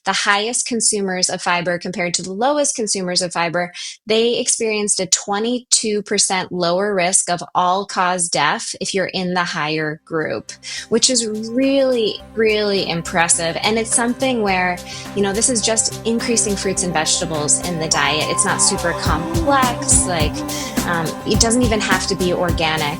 the highest consumers of fiber compared to the lowest consumers of fiber, they experienced a 22% lower risk of all-cause death if you're in the higher group, which is really, really impressive. And it's something where, this is just increasing fruits and vegetables in the diet. It's not super complex. It doesn't even have to be organic.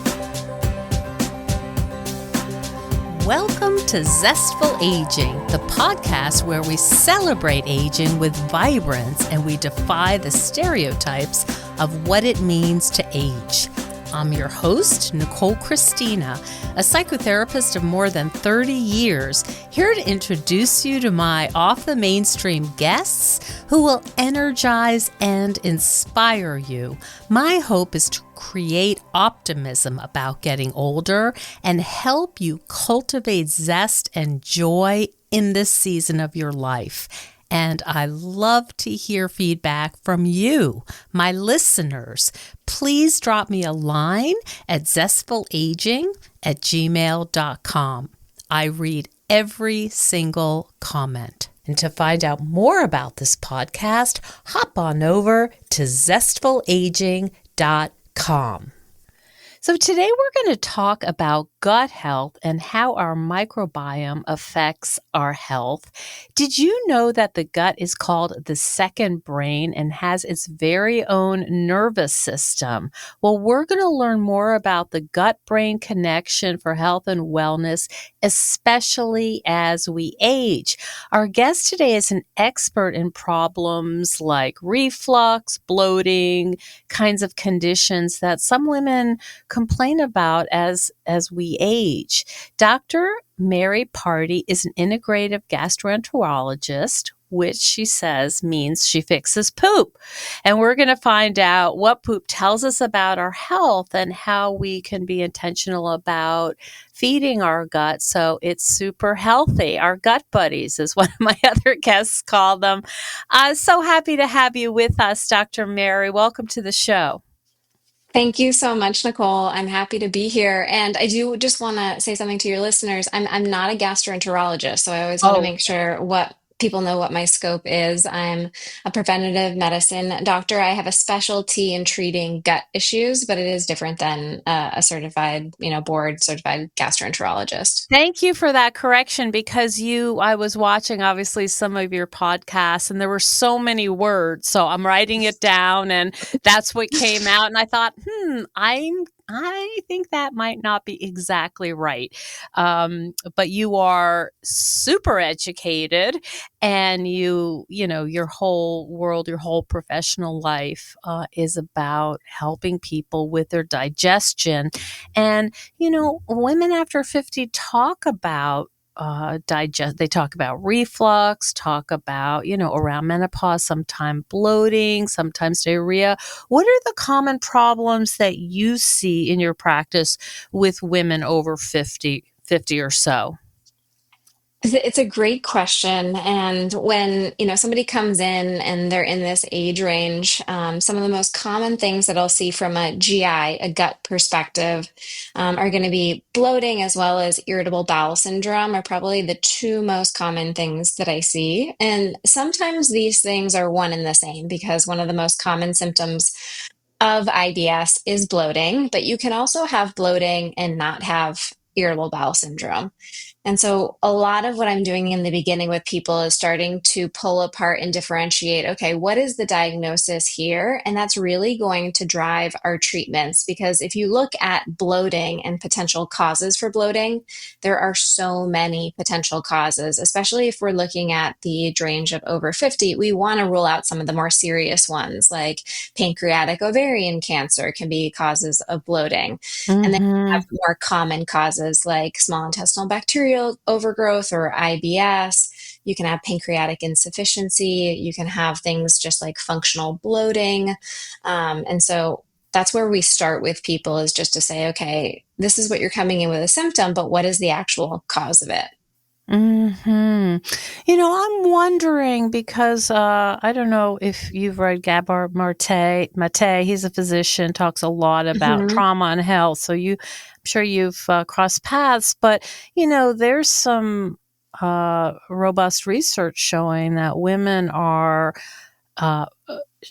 Welcome to Zestful Aging, the podcast where we celebrate aging with vibrance and we defy the stereotypes of what it means to age. I'm your host, Nicole Christina, a psychotherapist of more than 30 years, here to introduce you to my off-the-mainstream guests who will energize and inspire you. My hope is to create optimism about getting older and help you cultivate zest and joy in this season of your life. And I love to hear feedback from you, my listeners. Please drop me a line at zestfulaging@gmail.com. I read every single comment. And to find out more about this podcast, hop on over to zestfulaging.com. So today we're going to talk about gut health and how our microbiome affects our health. Did you know that the gut is called the second brain and has its very own nervous system? Well, we're going to learn more about the gut-brain connection for health and wellness, especially as we age. Our guest today is an expert in problems like reflux, bloating, kinds of conditions that some women complain about as we age. Dr. Mary Party is an integrative gastroenterologist, which she says means she fixes poop. And we're going to find out what poop tells us about our health and how we can be intentional about feeding our gut so it's super healthy. Our gut buddies is one of my other guests call them. So happy to have you with us, Dr. Mary. Welcome to the show. Thank you so much, Nicole. I'm happy to be here. And I do just want to say something to your listeners. I'm not a gastroenterologist, so I always want to Oh, make sure what people know what my scope is. I'm a preventative medicine doctor. I have a specialty in treating gut issues, but it is different than a certified, board certified gastroenterologist. thank you for that correction because I was watching obviously some of your podcasts and there were so many words. So I'm writing it down and that's what came out. And I thought, I think that might not be exactly right. But you are super educated and your whole world, your whole professional life is about helping people with their digestion. And, women after 50 talk about they talk about reflux, talk about, around menopause, sometimes bloating, sometimes diarrhea. What are the common problems that you see in your practice with women over 50 or so? It's a great question. And when, somebody comes in and they're in this age range, some of the most common things that I'll see from a GI, a gut perspective, are going to be bloating as well as irritable bowel syndrome are probably the two most common things that I see. And sometimes these things are one and the same because one of the most common symptoms of IBS is bloating, but you can also have bloating and not have irritable bowel syndrome. And so a lot of what I'm doing in the beginning with people is starting to pull apart and differentiate, okay, what is the diagnosis here? And that's really going to drive our treatments because if you look at bloating and potential causes for bloating, there are so many potential causes, especially if we're looking at the age range of over 50. We want to rule out some of the more serious ones like pancreatic ovarian cancer can be causes of bloating. And then you have more common causes like small intestinal bacterial overgrowth or IBS. You can have pancreatic insufficiency. You can have things just like functional bloating. And so that's where we start with people is just to say, okay, this is what you're coming in with a symptom, but what is the actual cause of it? I'm wondering because I don't know if you've read Gabor Mate. He's a physician, talks a lot about trauma and health. So I'm sure you've crossed paths. But there's some robust research showing that women are uh,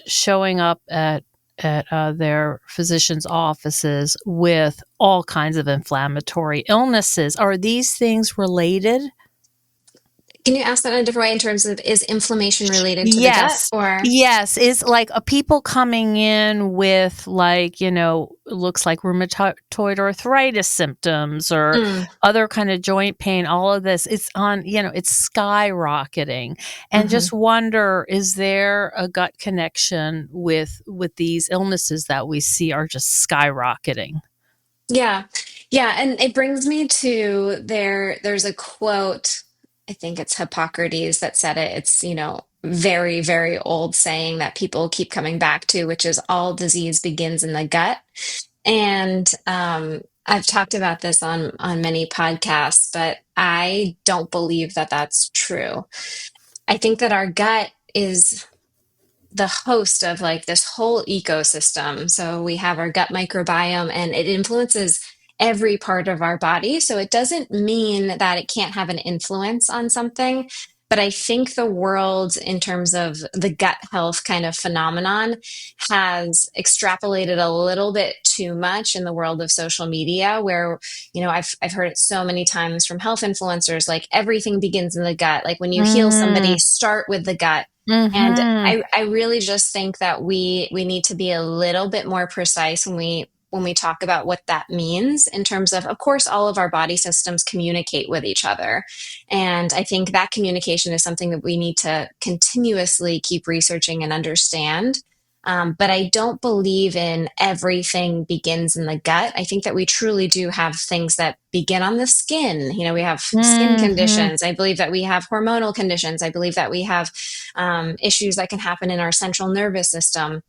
showing up at their physicians' offices with all kinds of inflammatory illnesses. Are these things related? Can you ask that in a different way in terms of is inflammation related to the gut Yes. or? Yes. Is like people coming in with like, looks like rheumatoid arthritis symptoms or Mm, other kind of joint pain, all of this, it's on, it's skyrocketing. And mhm. just wonder, is there a gut connection with these illnesses that we see are just skyrocketing? Yeah. Yeah. And it brings me to there's a quote, I think it's Hippocrates that said it. It's, very, very old saying that people keep coming back to, which is all disease begins in the gut. And I've talked about this on many podcasts, but I don't believe that that's true. I think that our gut is the host of like this whole ecosystem. So we have our gut microbiome and it influences every part of our body. So it doesn't mean that it can't have an influence on something. But I think the world, in terms of the gut health kind of phenomenon, has extrapolated a little bit too much in the world of social media, where, I've heard it so many times from health influencers, like everything begins in the gut. Like when you heal Mm, somebody, start with the gut. And mm-hmm. I really just think that we need to be a little bit more precise when we talk about what that means in terms of course, all of our body systems communicate with each other. And I think that communication is something that we need to continuously keep researching and understand. But I don't believe in everything begins in the gut. I think that we truly do have things that begin on the skin. We have skin Mm-hmm. conditions. I believe that we have hormonal conditions. I believe that we have issues that can happen in our central nervous system.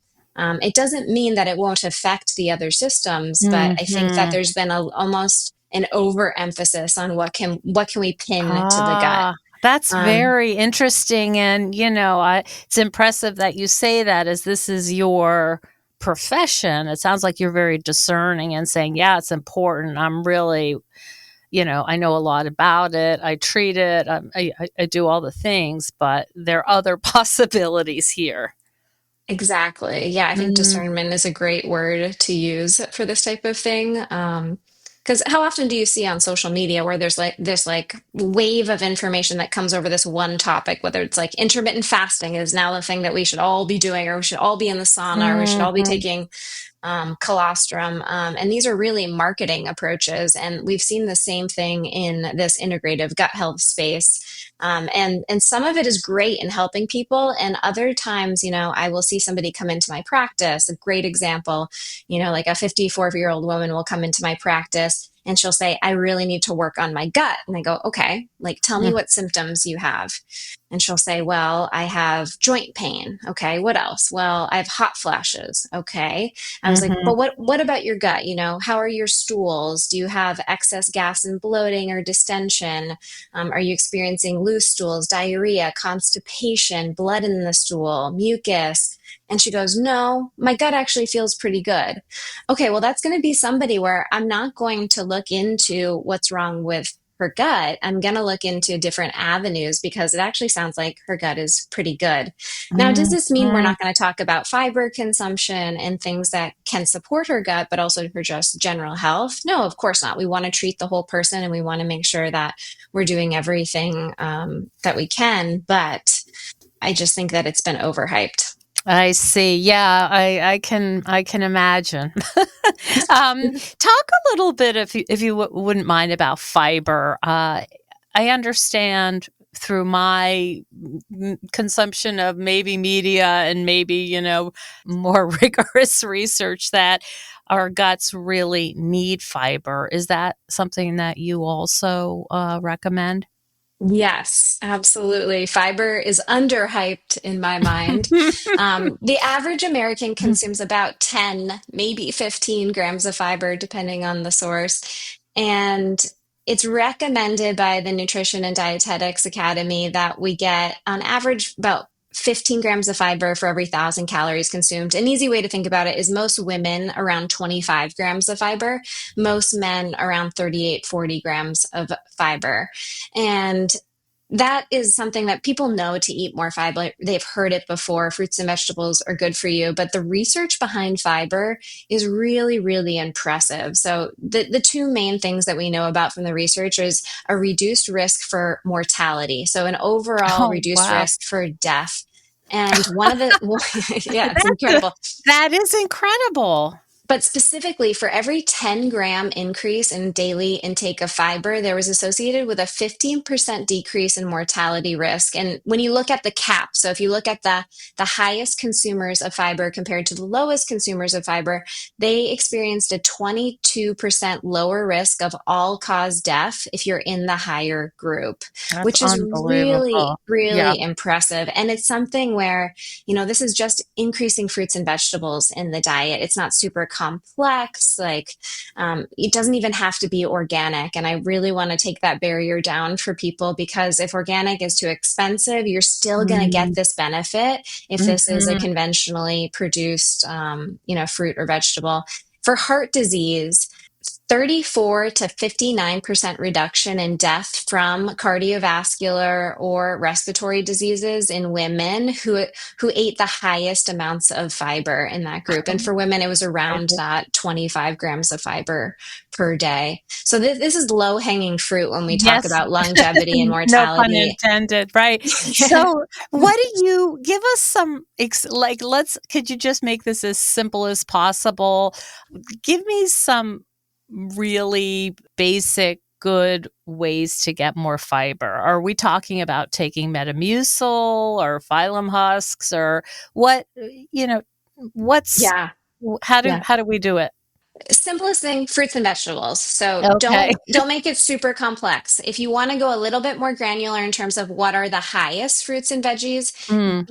It doesn't mean that it won't affect the other systems, but I think that Mm-hmm. there's been almost an overemphasis on what can we pin to the gut. Ah, that's Um, very interesting. And, it's impressive that you say that as this is your profession. It sounds like you're very discerning and saying, yeah, it's important. I'm really, I know a lot about it. I treat it. I do all the things, but there are other possibilities here. Exactly. Yeah, I think Mm, discernment is a great word to use for this type of thing. Because how often do you see on social media where there's like this like wave of information that comes over this one topic, whether it's like intermittent fasting is now the thing that we should all be doing, or we should all be in the sauna, or we should all be mhm, taking colostrum. And these are really marketing approaches. And we've seen the same thing in this integrative gut health space. And some of it is great in helping people. And other times, I will see somebody come into my practice. A great example, like a 54-year-old woman will come into my practice and she'll say, I really need to work on my gut. And I go, okay, like tell me mm, what symptoms you have. And she'll say, well, I have joint pain. Okay, what else? Well, I have hot flashes. Okay. I was like, mhm, but what about your gut? How are your stools? Do you have excess gas and bloating or distension? Are you experiencing loose stools, diarrhea, constipation, blood in the stool, mucus? And she goes, no, my gut actually feels pretty good. Okay, well, that's going to be somebody where I'm not going to look into what's wrong with her gut. I'm going to look into different avenues because it actually sounds like her gut is pretty good. Now, does this mean we're mhm. not going to talk about fiber consumption and things that can support her gut, but also for just general health? No, of course not. We want to treat the whole person and we want to make sure that we're doing everything that we can. But I just think that it's been overhyped. I see. Yeah, I can imagine. Talk a little bit, if you wouldn't mind, about fiber. I understand through my consumption of maybe media and maybe more rigorous research that our guts really need fiber. Is that something that you also recommend? Yes, absolutely. Fiber is underhyped in my mind. The average American consumes about 10, maybe 15 grams of fiber, depending on the source. And it's recommended by the Nutrition and Dietetics Academy that we get, on average, about 15 grams of fiber for every 1,000 calories consumed. An easy way to think about it is most women around 25 grams of fiber, most men around 38, 40 grams of fiber. And that is something that people know to eat more fiber. They've heard it before. Fruits and vegetables are good for you, but the research behind fiber is really, really impressive. So the two main things that we know about from the research is a reduced risk for mortality. So an overall Oh, reduced wow. risk for death. And one of the, yeah, it's That's incredible. that is incredible. But specifically, for every 10-gram increase in daily intake of fiber, there was associated with a 15% decrease in mortality risk. And when you look at the cap, so if you look at the highest consumers of fiber compared to the lowest consumers of fiber, they experienced a 22% lower risk of all-cause death if you're in the higher group, That's which is really, unbelievable. Yeah. really impressive. And it's something where, this is just increasing fruits and vegetables in the diet. It's not super complex. Like, it doesn't even have to be organic. And I really want to take that barrier down for people, because if organic is too expensive, you're still going to get Mm, this benefit if this is a mhm. conventionally produced, fruit or vegetable. For heart disease, 34 to 59% reduction in death from cardiovascular or respiratory diseases in women who ate the highest amounts of fiber in that group. And for women, it was around that 25 grams of fiber per day. So this is low hanging fruit when we talk Yes. about longevity and No pun mortality. intended, right. Yeah. So, what do you give us some like, could you just make this as simple as possible? Give me some really basic good ways to get more fiber. Are we talking about taking Metamucil or phylum husks, or what, you know, what's Yeah. Yeah. how do we do it? Simplest thing, fruits and vegetables. So Okay. don't make it super complex. If you want to go a little bit more granular in terms of what are the highest fruits and veggies, Mm,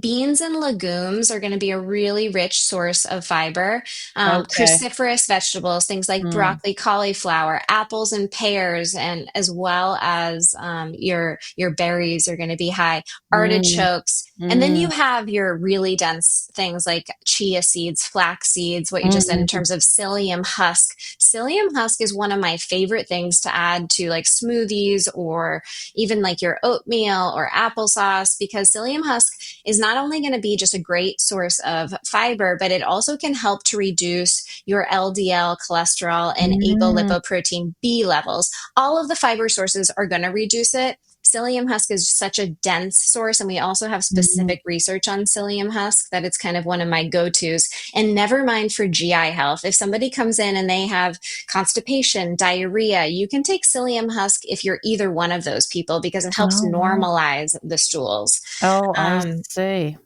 beans and legumes are going to be a really rich source of fiber. okay. Cruciferous vegetables, things like Mm, broccoli, cauliflower, apples and pears, and as well as your berries are going to be high. mm, Artichokes. And then you mm, have your really dense things like chia seeds, flax seeds, what you just said in mm. terms of psyllium husk. Psyllium husk is one of my favorite things to add to like smoothies or even like your oatmeal or applesauce, because psyllium husk is not only going to be just a great source of fiber, but it also can help to reduce your LDL cholesterol and Mm, apolipoprotein B levels. All of the fiber sources are going to reduce it. Psyllium husk is such a dense source, and we also have mm. specific research on psyllium husk that it's kind of one of my go-tos. And never mind for GI health. If somebody comes in and they have constipation, diarrhea, you can take psyllium husk if you're either one of those people, because it helps Oh, wow. normalize the stools. Oh, I Um, see.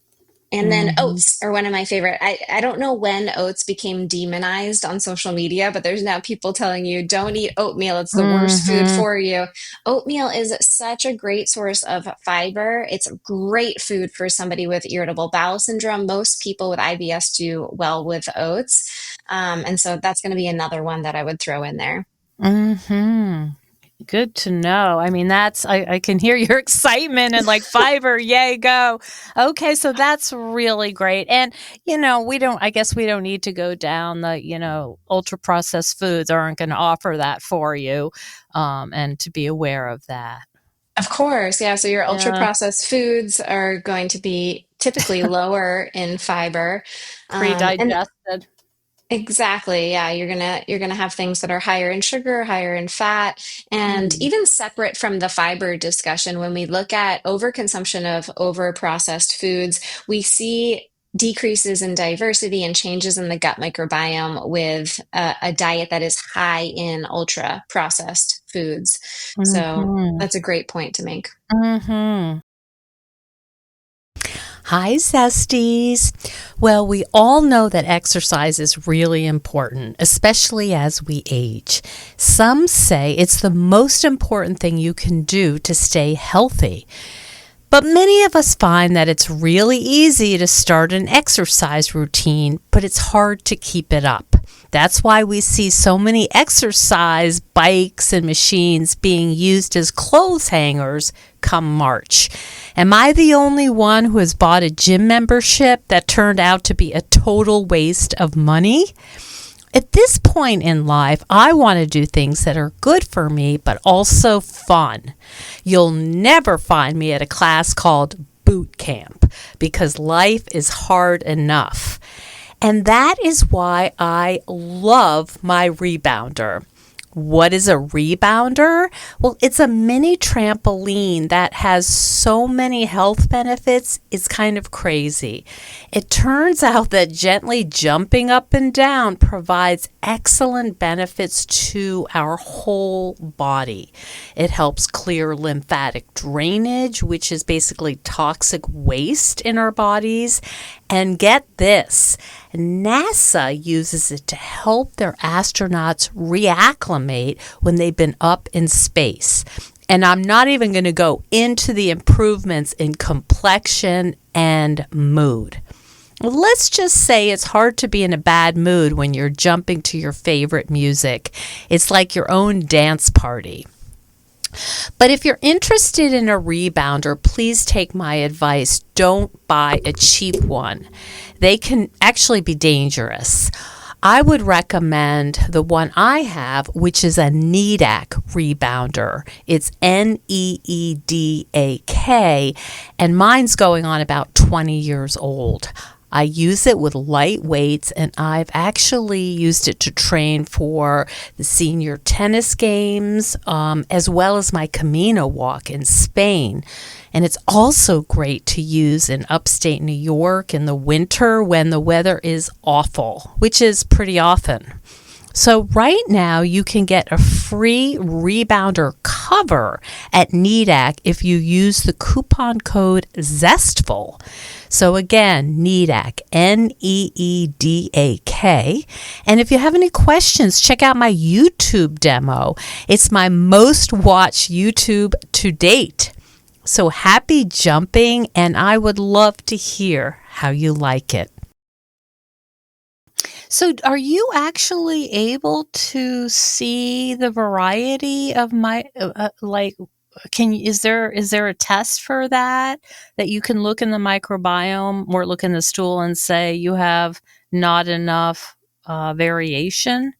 and then Mhm. oats are one of my favorite. I don't know when oats became demonized on social media, but there's now people telling you don't eat oatmeal. It's the worst food Mhm. for you. Oatmeal is such a great source of fiber. It's a great food for somebody with irritable bowel syndrome. Most people with IBS do well with oats. And so that's going to be another one that I would throw in there. Mhm. Good to know. I mean, I can hear your excitement and like fiber, yay, go. Okay, so that's really great. And, I guess we don't need to go down the, ultra processed foods aren't going to offer that for you. And to be aware of that. Of course, yeah. So your ultra Yeah. processed foods are going to be typically lower in fiber. And Pre-digested. exactly, yeah, you're gonna have things that are higher in sugar, higher in fat, and Mm. even separate from the fiber discussion, when we look at overconsumption of over-processed foods, we see decreases in diversity and changes in the gut microbiome with a diet that is high in ultra-processed foods. So Mhm. that's a great point to make. Mhm. Hi, Zesties. Well, we all know that exercise is really important, especially as we age. Some say it's the most important thing you can do to stay healthy. But many of us find that it's really easy to start an exercise routine, but it's hard to keep it up. That's why we see so many exercise bikes and machines being used as clothes hangers come March. Am I the only one who has bought a gym membership that turned out to be a total waste of money? At this point in life, I want to do things that are good for me, but also fun. You'll never find me at a class called boot camp because life is hard enough. And that is why I love my rebounder. What is a rebounder? Well, it's a mini trampoline that has so many health benefits, it's kind of crazy. It turns out that gently jumping up and down provides excellent benefits to our whole body. It helps clear lymphatic drainage, which is basically toxic waste in our bodies. And get this, NASA uses it to help their astronauts reacclimate when they've been up in space. And I'm not even going to go into the improvements in complexion and mood. Let's just say it's hard to be in a bad mood when you're jumping to your favorite music. It's like your own dance party. But if you're interested in a rebounder, please take my advice. Don't buy a cheap one. They can actually be dangerous. I would recommend the one I have, which is a Needak rebounder. It's Needak, and mine's going on about 20 years old. I use it with light weights, and I've actually used it to train for the senior tennis games, as well as my Camino walk in Spain. And it's also great to use in upstate New York in the winter when the weather is awful, which is pretty often. So right now you can get a free rebounder cover at Needak if you use the coupon code Zestful. So again, Needak, Needak. And if you have any questions, check out my YouTube demo. It's my most watched YouTube to date. So happy jumping, and I would love to hear how you like it. So are you actually able to see the variety of my is there a test for that you can look in the microbiome or look in the stool and say you have not enough variation?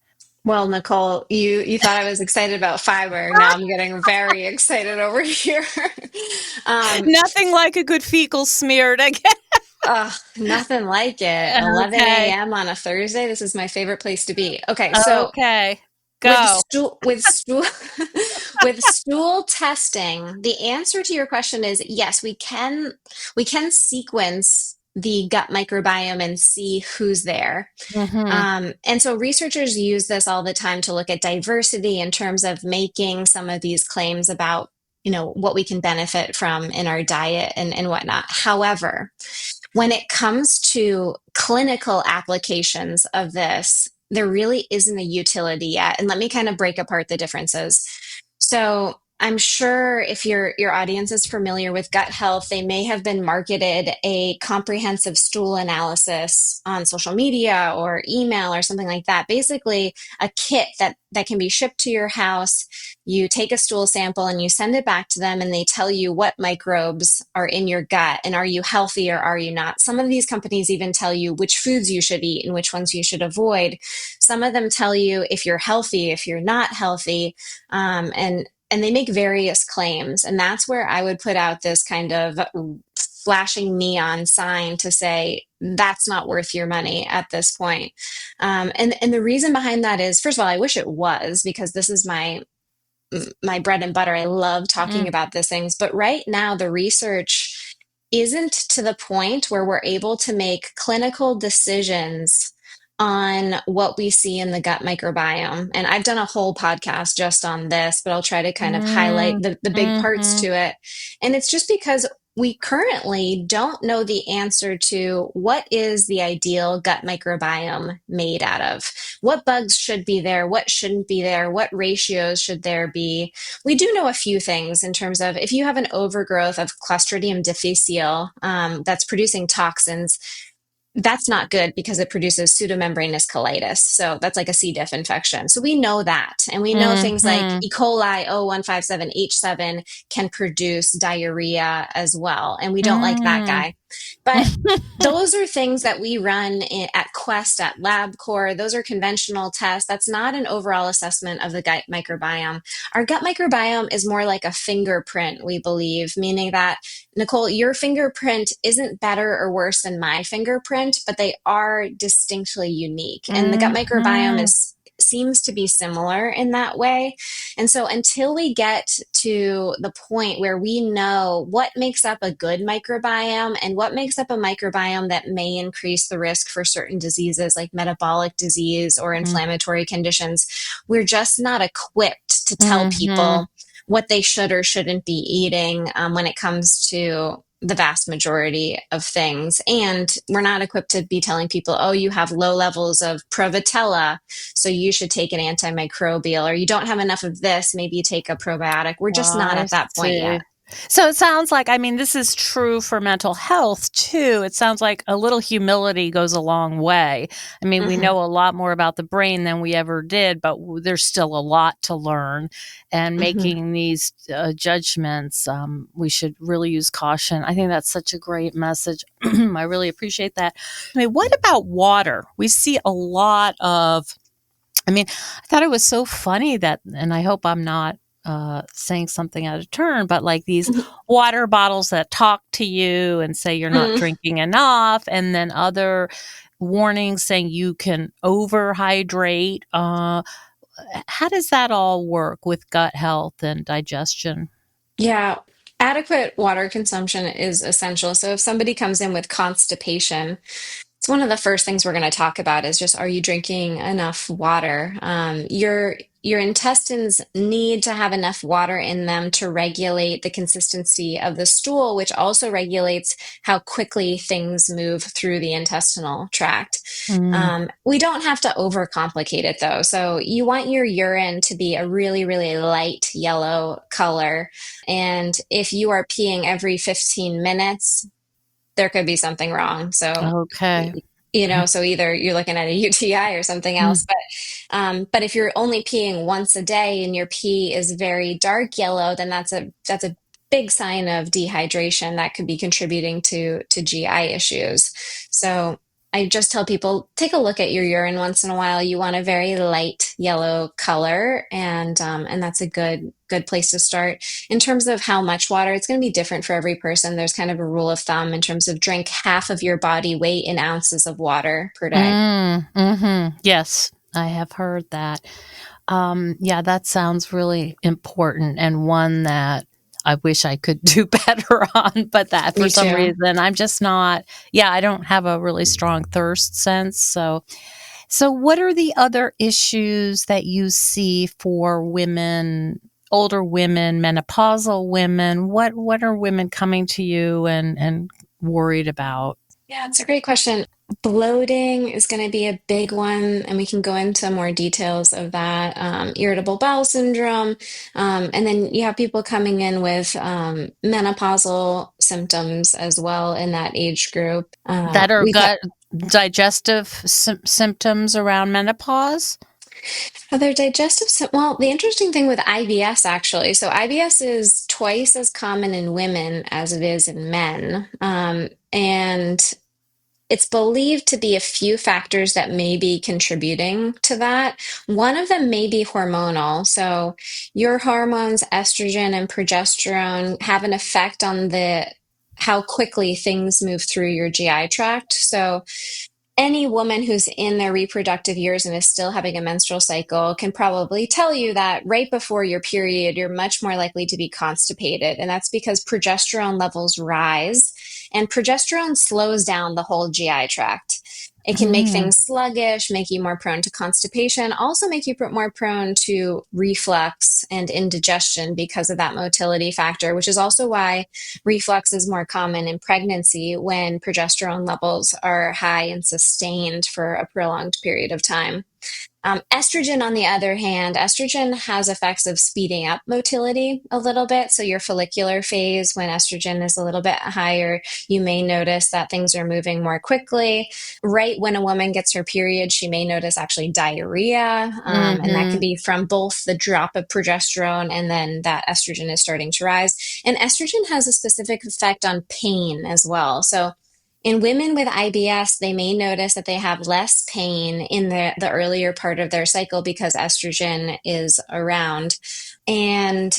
Well, Nicole, you thought I was excited about fiber. Now I'm getting very excited over here. um, Nothing like a good fecal smeared again. Nothing like it. 11 Okay. a.m. on a Thursday. This is my favorite place to be. Okay, so Okay. with Go. stool with stool testing, the answer to your question is yes, we can sequence the gut microbiome and see who's there. Mhm. And so researchers use this all the time to look at diversity in terms of making some of these claims about, what we can benefit from in our diet and whatnot. However, when it comes to clinical applications of this, there really isn't a utility yet. And let me kind of break apart the differences. So I'm sure if your audience is familiar with gut health, they may have been marketed a comprehensive stool analysis on social media or email or something like that. Basically, a kit that can be shipped to your house. You take a stool sample and you send it back to them, and they tell you what microbes are in your gut and are you healthy or are you not. Some of these companies even tell you which foods you should eat and which ones you should avoid. Some of them tell you if you're healthy, if you're not healthy, and they make various claims. And that's where I would put out this kind of flashing neon sign to say that's not worth your money at this point. And the reason behind that is, first of all, I wish it was, because this is my bread and butter. I love talking Mm. about these things. But right now, the research isn't to the point where we're able to make clinical decisions on what we see in the gut microbiome. And I've done a whole podcast just on this, but I'll try to kind of highlight Mm. the big parts Mhm. to it. And it's just because we currently don't know the answer to what is the ideal gut microbiome made out of. What bugs should be there? What shouldn't be there? What ratios should there be? We do know a few things in terms of if you have an overgrowth of Clostridium difficile that's producing toxins, that's not good because it produces pseudomembranous colitis. So that's like a C. diff infection. So we know that. And we know things like Mhm. E. coli O157H7 can produce diarrhea as well. And we don't like that Mm. guy. But those are things that we run at Quest, at LabCorp. Those are conventional tests. That's not an overall assessment of the gut microbiome. Our gut microbiome is more like a fingerprint, we believe, meaning that, Nicole, your fingerprint isn't better or worse than my fingerprint, but they are distinctly unique. And the gut microbiome Mhm. seems to be similar in that way. And so until we get to the point where we know what makes up a good microbiome and what makes up a microbiome that may increase the risk for certain diseases like metabolic disease or Mm. inflammatory conditions, we're just not equipped to tell Mhm. people what they should or shouldn't be eating when it comes to the vast majority of things. And we're not equipped to be telling people, oh, you have low levels of Prevotella, so you should take an antimicrobial, or you don't have enough of this, maybe you take a probiotic. We're just not I at that point see. yet. So it sounds like, I mean, this is true for mental health too. It sounds like a little humility goes a long way. I mean, we Hmm. know a lot more about the brain than we ever did, but there's still a lot to learn. And Hmm. making these judgments, we should really use caution. I think that's such a great message. I really appreciate that. I mean, what about water? We see a lot of, I mean, I thought it was so funny that, and I hope I'm not saying something out of turn, but like these water bottles that talk to you and say you're not Hmm. drinking enough, and then other warnings saying you can overhydrate. How does that all work with gut health and digestion? Yeah. Adequate water consumption is essential. So if somebody comes in with constipation, it's one of the first things we're going to talk about is just, are you drinking enough water? Your intestines need to have enough water in them to regulate the consistency of the stool, which also regulates how quickly things move through the intestinal tract. Mm. We don't have to overcomplicate it though. So you want your urine to be a really, really light yellow color. And if you are peeing every 15 minutes, there could be something wrong. So, Okay. so either you're looking at a UTI or something else. Mm. But if you're only peeing once a day and your pee is very dark yellow, then that's a big sign of dehydration that could be contributing to GI issues. So I just tell people take a look at your urine once in a while. You want a very light yellow color, and that's a good place to start. In terms of how much water, it's going to be different for every person. There's kind of a rule of thumb in terms of drink half of your body weight in ounces of water per day. Yes, I have heard that. Yeah, that sounds really important and one that I wish I could do better on, but that for Me some too. reason I'm just not, yeah, I don't have a really strong thirst sense. So what are the other issues that you see for women, older women, menopausal women? What are women coming to you and worried about? Yeah, it's a great question. Bloating is going to be a big one, and we can go into more details of that. Irritable bowel syndrome. And then you have people coming in with menopausal symptoms as well in that age group. That are We've had gut digestive symptoms around menopause? other well, the interesting thing with IBS actually, so IBS is twice as common in women as it is in men. And it's believed to be a few factors that may be contributing to that. One of them may be hormonal. So your hormones, estrogen and progesterone, have an effect on the how quickly things move through your GI tract. So any woman who's in their reproductive years and is still having a menstrual cycle can probably tell you that right before your period, you're much more likely to be constipated. And that's because progesterone levels rise, and progesterone slows down the whole GI tract. It can make Mm. things sluggish, make you more prone to constipation, also make you more prone to reflux and indigestion because of that motility factor, which is also why reflux is more common in pregnancy when progesterone levels are high and sustained for a prolonged period of time. Estrogen, on the other hand, estrogen has effects of speeding up motility a little bit. So your follicular phase, when estrogen is a little bit higher, you may notice that things are moving more quickly. Right when a woman gets her period, she may notice actually diarrhea, and that can Mm-hmm. be from both the drop of progesterone and then that estrogen is starting to rise. And estrogen has a specific effect on pain as well. So in women with IBS, they may notice that they have less pain in the earlier part of their cycle because estrogen is around. And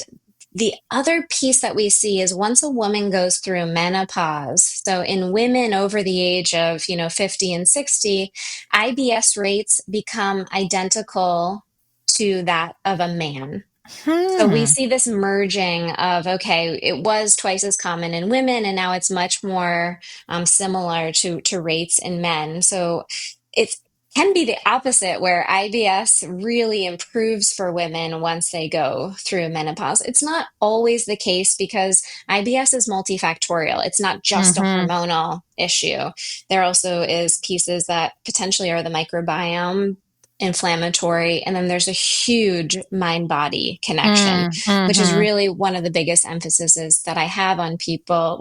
the other piece that we see is once a woman goes through menopause, so in women over the age of, 50 and 60, IBS rates become identical to that of a man. So we Hmm. see this merging of, okay, it was twice as common in women, and now it's much more similar to rates in men. So it can be the opposite, where IBS really improves for women once they go through menopause. It's not always the case because IBS is multifactorial. It's not just a Mm-hmm. hormonal issue. There also is pieces that potentially are the microbiome, inflammatory, and then there's a huge mind body connection, which is Mm-hmm. really one of the biggest emphases that I have on people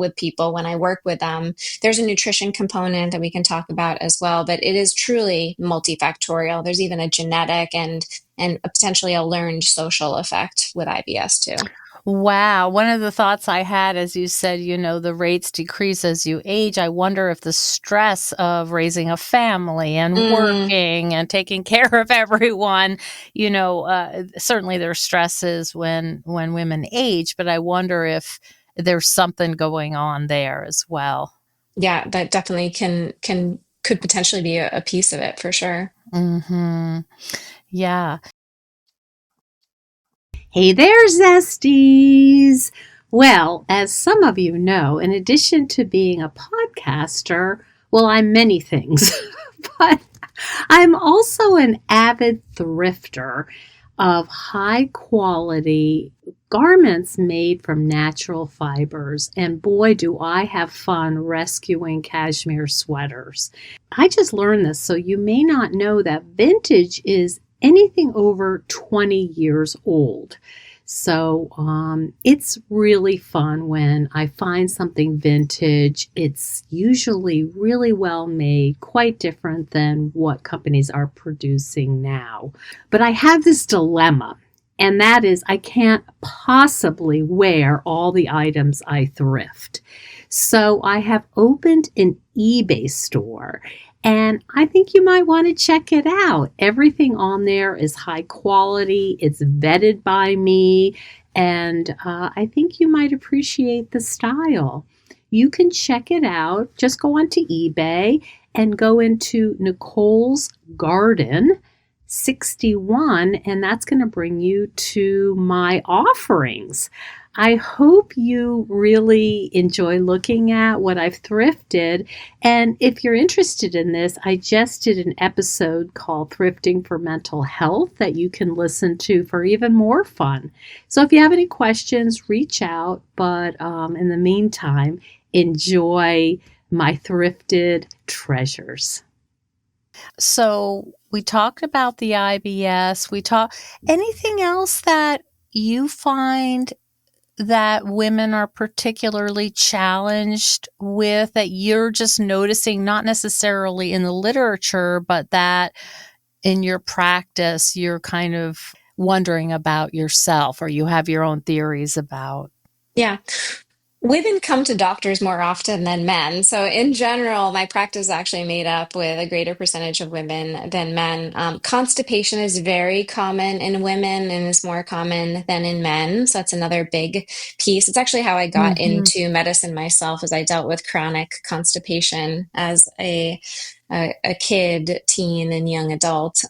when I work with them. There's a nutrition component that we can talk about as well, but it is truly multifactorial. There's even a genetic and potentially a learned social effect with IBS too. Wow. One of the thoughts I had, as you said, the rates decrease as you age. I wonder if the stress of raising a family and Mm, working and taking care of everyone, certainly there's stresses when women age, but I wonder if there's something going on there as well. yeah, that definitely could potentially be a piece of it for sure. Hmm. Yeah. Hey there, Zesties! Well, as some of you know, in addition to being a podcaster, well, I'm many things, but I'm also an avid thrifter of high quality garments made from natural fibers. And boy, do I have fun rescuing cashmere sweaters. I just learned this, so you may not know that vintage is anything over 20 years old. So it's really fun when I find something vintage. It's usually really well made, quite different than what companies are producing now. But I have this dilemma, and that is I can't possibly wear all the items I thrift. So I have opened an eBay store, and I think you might want to check it out. Everything on there is high quality, it's vetted by me, and I think you might appreciate the style. You can check it out. Just go onto eBay and go into Nicole's Garden 61, and that's going to bring you to my offerings. I hope you really enjoy looking at what I've thrifted. And if you're interested in this, I just did an episode called Thrifting for Mental Health that you can listen to for even more fun. So if you have any questions, reach out. But in the meantime, enjoy my thrifted treasures. So we talked about the IBS. Anything else that you find that women are particularly challenged with that you're just noticing, not necessarily in the literature, but that in your practice, you're kind of wondering about yourself or you have your own theories about? Yeah. Women come to doctors more often than men. So, in general, my practice is actually made up with a greater percentage of women than men. Constipation is very common in women and is more common than in men. So, that's another big piece. It's actually how I got Mm-hmm. into medicine myself, as I dealt with chronic constipation as a kid, teen, and young adult.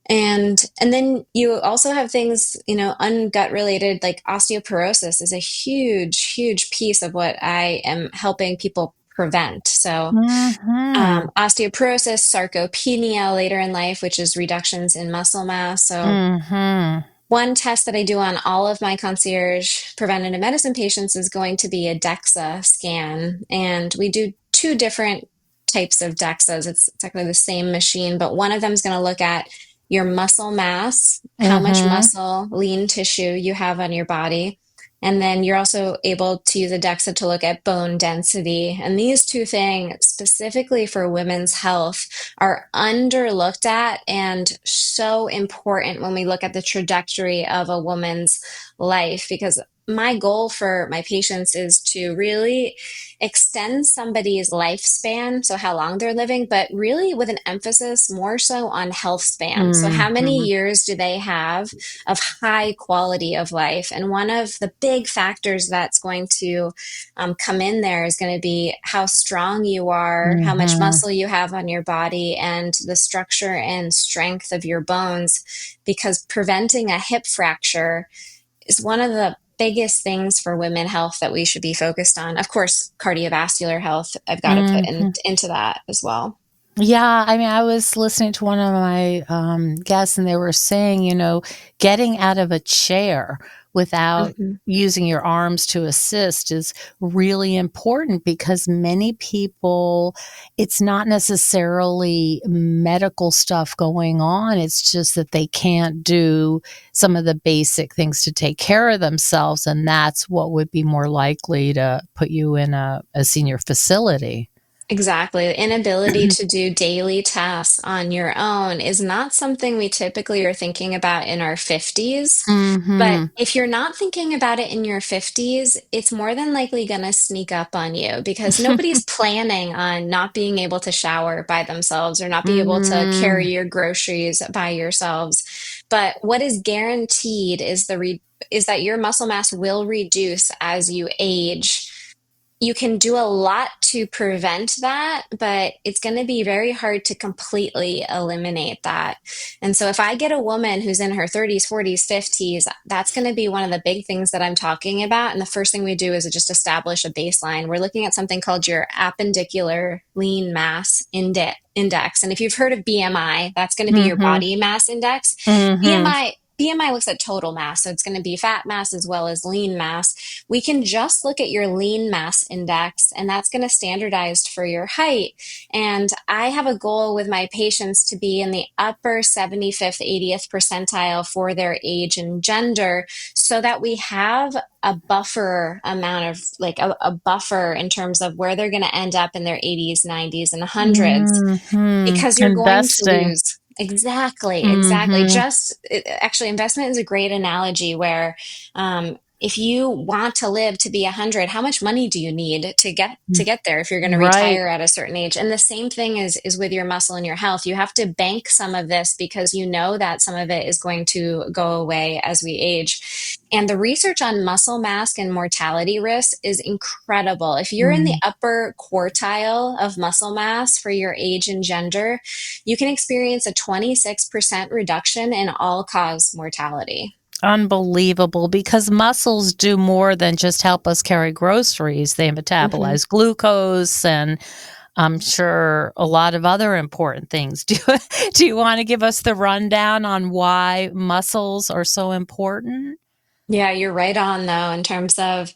And then you also have things, ungut related, like osteoporosis is a huge, huge piece of what I am helping people prevent. So, Mm-hmm. osteoporosis, sarcopenia later in life, which is reductions in muscle mass. So, Mm-hmm. one test that I do on all of my concierge preventative medicine patients is going to be a DEXA scan. And we do two different types of DEXAs. It's exactly the same machine, but one of them is going to look at your muscle mass, how much Mm-hmm. muscle, lean tissue you have on your body. And then you're also able to use a DEXA to look at bone density. And these two things, specifically for women's health, are underlooked at and so important when we look at the trajectory of a woman's life. Because my goal for my patients is to really extend somebody's lifespan, so how long they're living, but really with an emphasis more so on health span. So, how many Mm-hmm. years do they have of high quality of life? And one of the big factors that's going to come in there is going to be how strong you are, how much Mm-hmm. muscle you have on your body, and the structure and strength of your bones. Because preventing a hip fracture is one of the biggest things for women health that we should be focused on. Of course, cardiovascular health, I've got to put Mm-hmm. into that as well. Yeah, I mean, I was listening to one of my guests, and they were saying, getting out of a chair without Mhm. using your arms to assist is really important because many people, it's not necessarily medical stuff going on. It's just that they can't do some of the basic things to take care of themselves. And that's what would be more likely to put you in a senior facility. Exactly. The inability to do daily tasks on your own is not something we typically are thinking about in our 50s. But Mm-hmm. if you're not thinking about it in your 50s, it's more than likely going to sneak up on you because nobody's planning on not being able to shower by themselves or not be able to Mm, carry your groceries by yourselves. But what is guaranteed is is that your muscle mass will reduce as you age. You can do a lot to prevent that, but it's going to be very hard to completely eliminate that. And so, if I get a woman who's in her 30s, 40s, 50s, that's going to be one of the big things that I'm talking about. And the first thing we do is just establish a baseline. We're looking at something called your appendicular lean mass index. And if you've heard of BMI, that's going to be your mhm, body mass index. mhm, BMI looks at total mass, so it's going to be fat mass as well as lean mass. We can just look at your lean mass index, and that's going to standardized for your height. And I have a goal with my patients to be in the upper 75th, 80th percentile for their age and gender so that we have a buffer amount of like a buffer in terms of where they're going to end up in their 80s, 90s, and 100s mhm. because you're going to Investing. lose. Exactly. Mhm, Actually, investment is a great analogy where if you want to live to be 100, how much money do you need to get there if you're going to right. retire at a certain age? And the same thing is with your muscle and your health. You have to bank some of this because you know that some of it is going to go away as we age. And the research on muscle mass and mortality risk is incredible. If you're in the Mm. upper quartile of muscle mass for your age and gender, you can experience a 26% reduction in all cause mortality. Unbelievable because muscles do more than just help us carry groceries. They Mhm. metabolize glucose and I'm sure a lot of other important things. Do you want to give us the rundown on why muscles are so important? Yeah, you're right on though, in terms of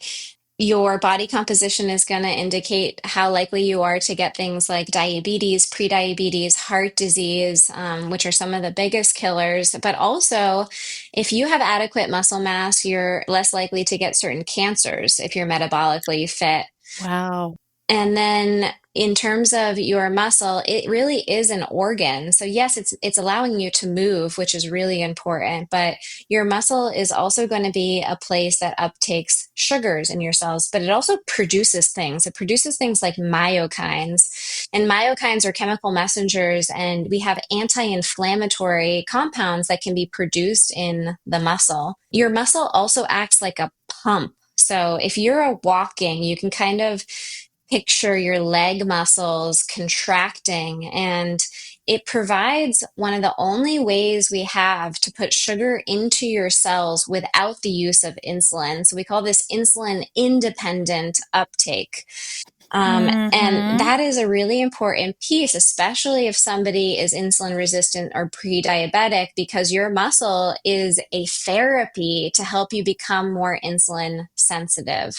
your body composition is going to indicate how likely you are to get things like diabetes, prediabetes, heart disease, which are some of the biggest killers. But also, if you have adequate muscle mass, you're less likely to get certain cancers if you're metabolically fit. Wow. And then in terms of your muscle, it really is an organ. So yes, it's allowing you to move, which is really important, but your muscle is also going to be a place that uptakes sugars in your cells, but it also produces things. It produces things like myokines. And myokines are chemical messengers, and we have anti-inflammatory compounds that can be produced in the muscle. Your muscle also acts like a pump. So if you're walking, you can kind of picture your leg muscles contracting, and it provides one of the only ways we have to put sugar into your cells without the use of insulin. So we call this insulin independent uptake. And Mhm. that is a really important piece, especially if somebody is insulin resistant or pre-diabetic, because your muscle is a therapy to help you become more insulin sensitive.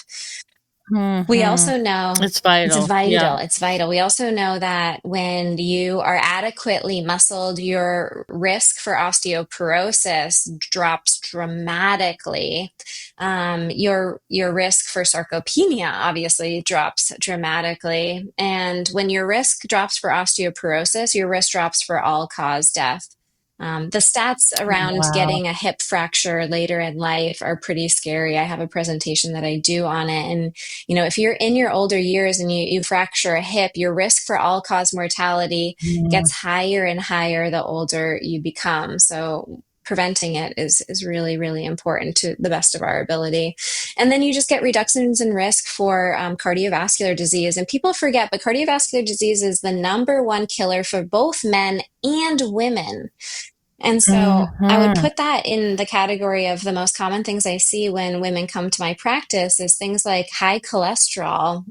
We Mm-hmm. also know It's vital. Yeah. it's vital. We also know that when you are adequately muscled, your risk for osteoporosis drops dramatically. Your risk for sarcopenia obviously drops dramatically. And when your risk drops for osteoporosis, your risk drops for all-cause death. The stats around Wow. getting a hip fracture later in life are pretty scary. I have a presentation that I do on it. And, if you're in your older years and you fracture a hip, your risk for all cause mortality Mm, gets higher and higher the older you become. So preventing it is really, really important to the best of our ability. And then you just get reductions in risk for cardiovascular disease. And people forget, but cardiovascular disease is the number one killer for both men and women. And so I would mhm, put that in the category of the most common things I see when women come to my practice is things like high cholesterol.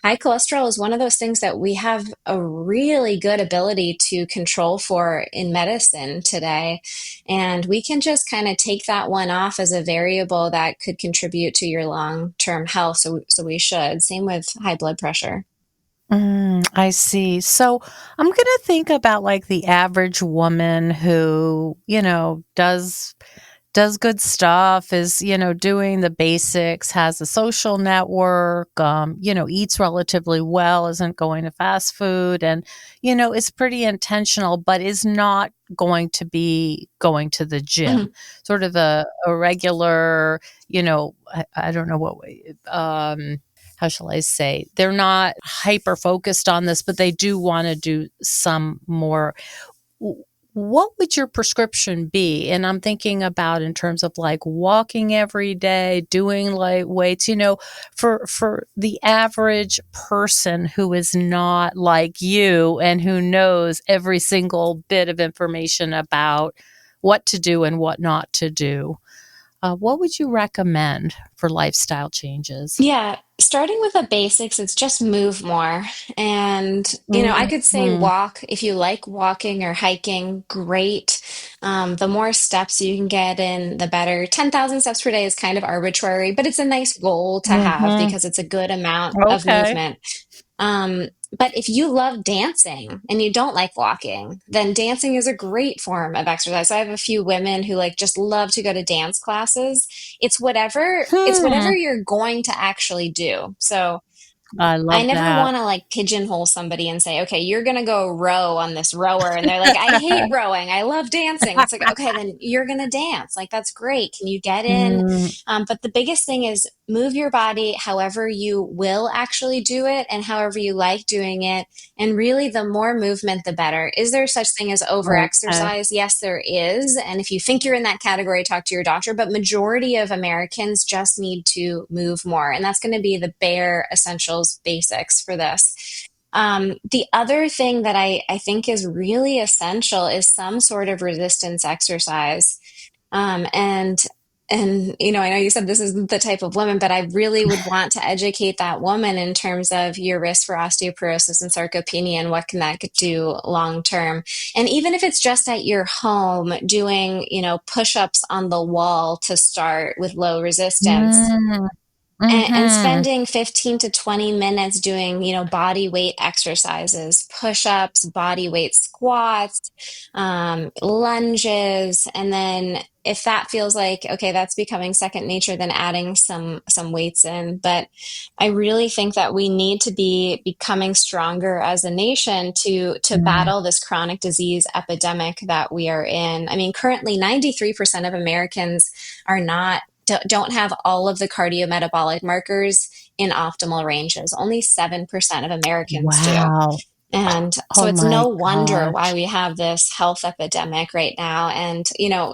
High cholesterol is one of those things that we have a really good ability to control for in medicine today. And we can just kind of take that one off as a variable that could contribute to your long-term health. So we should. Same with high blood pressure. I see. So I'm gonna think about like the average woman who, does good stuff, is, doing the basics, has a social network, eats relatively well, isn't going to fast food, and, is pretty intentional, but is not going to be going to the gym. Mhm. Sort of a regular, I don't know what way, how shall I say? They're not hyper focused on this, but they do want to do some more. What would your prescription be? And I'm thinking about in terms of like walking every day, doing light weights, for the average person who is not like you and who knows every single bit of information about what to do and what not to do. What would you recommend for lifestyle changes? Yeah, starting with the basics, it's just move more. And, I could say Mhm. walk. If you like walking or hiking, great. The more steps you can get in, the better. 10,000 steps per day is kind of arbitrary, but it's a nice goal to have Mhm. because it's a good amount of Okay. movement. But if you love dancing and you don't like walking, then dancing is a great form of exercise. So I have a few women who like just love to go to dance classes. It's whatever Hmm. you're going to actually do. So I I love never that. want to like pigeonhole somebody and say, okay, you're going to go row on this rower. And they're like, I hate rowing. I love dancing. It's like, okay, then you're going to dance. Like, that's great. Can you get in? Mm, But the biggest thing is move your body however you will actually do it and however you like doing it. And really, the more movement, the better. Is there such thing as okay. overexercise? Yes, there is. And if you think you're in that category, talk to your doctor. But majority of Americans just need to move more. And that's going to be the bare essentials basics for this. The other thing that I think is really essential is some sort of resistance exercise. Um, and I know you said this isn't the type of woman, but I really would want to educate that woman in terms of your risk for osteoporosis and sarcopenia and what can that do long term. And even if it's just at your home doing, push-ups on the wall to start with low resistance, Mm, and mhm. spending 15 to 20 minutes doing, body weight exercises, push-ups, body weight squats, lunges, and then if that feels like, okay, that's becoming second nature, then adding some weights in. But I really think that we need to be becoming stronger as a nation to Mm, battle this chronic disease epidemic that we are in. I mean, currently 93% of Americans are not don't have all of the cardiometabolic markers in optimal ranges. Only 7% of Americans do. wow. And so Oh it's my no wonder why gosh. we have this health epidemic right now. And,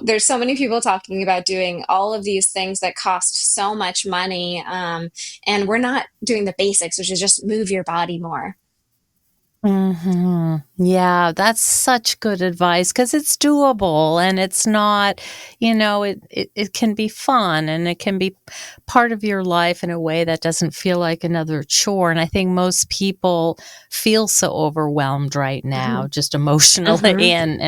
there's so many people talking about doing all of these things that cost so much money. And we're not doing the basics, which is just move your body more. Mhm. Yeah, that's such good advice because it's doable and it's not, it can be fun and it can be part of your life in a way that doesn't feel like another chore. And I think most people feel so overwhelmed right now, Hmm. just emotionally Hmm.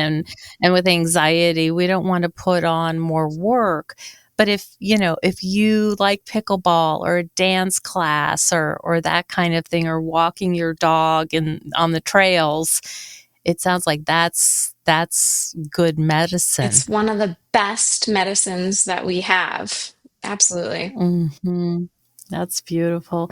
and with anxiety. We don't want to put on more work. But if you like pickleball or a dance class or that kind of thing, or walking your dog on the trails, it sounds like that's good medicine. It's one of the best medicines that we have. Absolutely. Hmm. That's beautiful.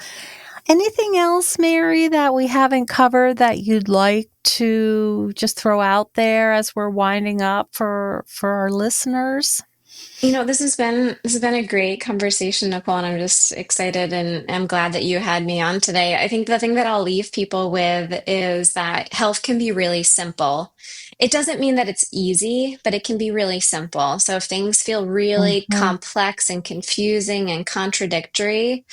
Anything else, Mary, that we haven't covered that you'd like to just throw out there as we're winding up for our listeners? This has been a great conversation, Nicole, and I'm just excited and I'm glad that you had me on today. I think the thing that I'll leave people with is that health can be really simple. It doesn't mean that it's easy, but it can be really simple. So if things feel really Hmm. complex and confusing and contradictory,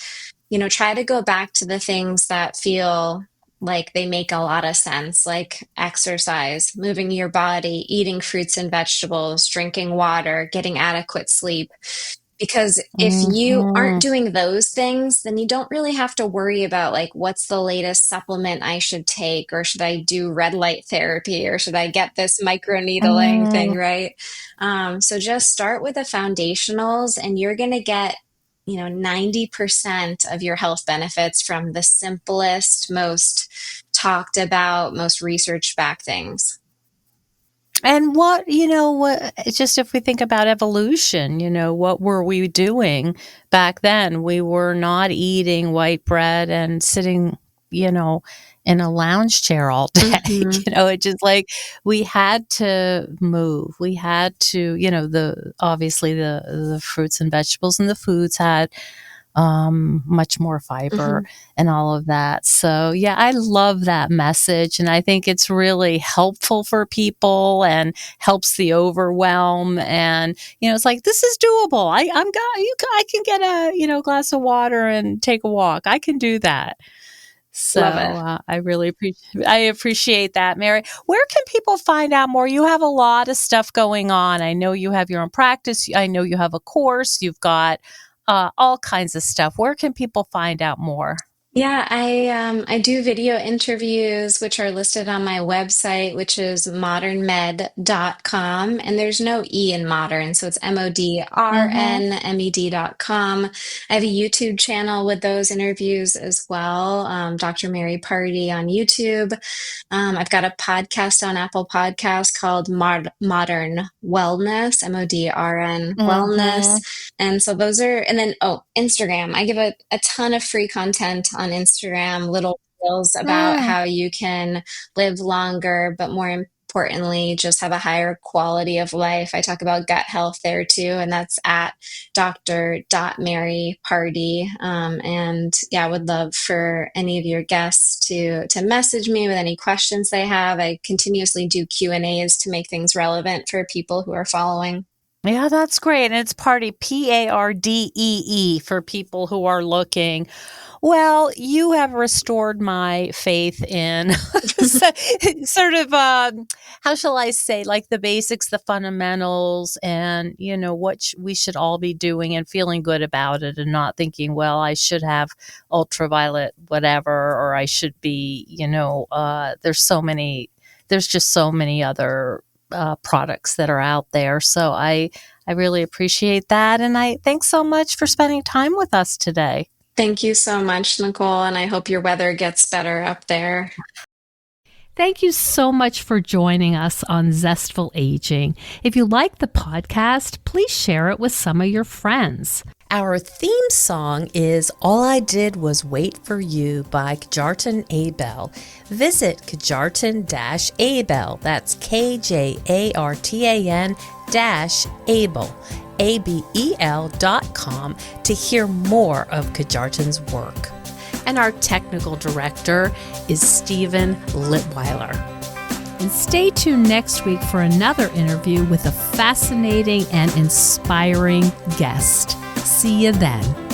try to go back to the things that feel like they make a lot of sense, like exercise, moving your body, eating fruits and vegetables, drinking water, getting adequate sleep. Because if you aren't Hmm. doing those things, then you don't really have to worry about like what's the latest supplement I should take, or should I do red light therapy, or should I get this microneedling thing, Hmm. right? So just start with the foundationals, and you're going to get 90% of your health benefits from the simplest, most talked about, most research backed things. And just if we think about evolution, what were we doing back then? We were not eating white bread and sitting, in a lounge chair all day. Hmm. It just like we had to move. We had to, obviously the fruits and vegetables and the foods had much more fiber Hmm. and all of that. So yeah, I love that message. And I think it's really helpful for people and helps the overwhelm. And, it's like, this is doable. I can get a, glass of water and take a walk. I can do that. So Love it. I appreciate that, Mary. Where can people find out more? You have a lot of stuff going on. I know you have your own practice. I know you have a course. You've got all kinds of stuff. Where can people find out more? Yeah, I do video interviews, which are listed on my website, which is modernmed.com. And there's no E in modern, so it's Mm-hmm. modrnmed.com. I have a YouTube channel with those interviews as well, Dr. Mary Party on YouTube. I've got a podcast on Apple Podcasts called Modern Wellness, MODRN Mm-hmm. Wellness. And so those are, and then, Instagram. I give a ton of free content on Instagram, little reels about Mm. how you can live longer, but more importantly, just have a higher quality of life. I talk about gut health there too, and that's at Dr. Party. And yeah, I would love for any of your guests to message me with any questions they have. I continuously do Q&As to make things relevant for people who are following. Yeah, that's great. And it's Party, Pardee, for people who are looking. Well, you have restored my faith in sort of, how shall I say, like the basics, the fundamentals, and, what we should all be doing and feeling good about it and not thinking, well, I should have ultraviolet whatever, or I should be, there's just so many other products that are out there. So I really appreciate that. And thanks so much for spending time with us today. Thank you so much, Nicole, and I hope your weather gets better up there. Thank you so much for joining us on Zestful Aging. If you like the podcast, please share it with some of your friends. Our theme song is All I Did Was Wait for You by Kjartan Abel. Visit Kjartan-Abel, that's KJARTAN-Abel, ABEL.com to hear more of Kjartan's work. And our technical director is Stephen Litweiler. And stay tuned next week for another interview with a fascinating and inspiring guest. See you then.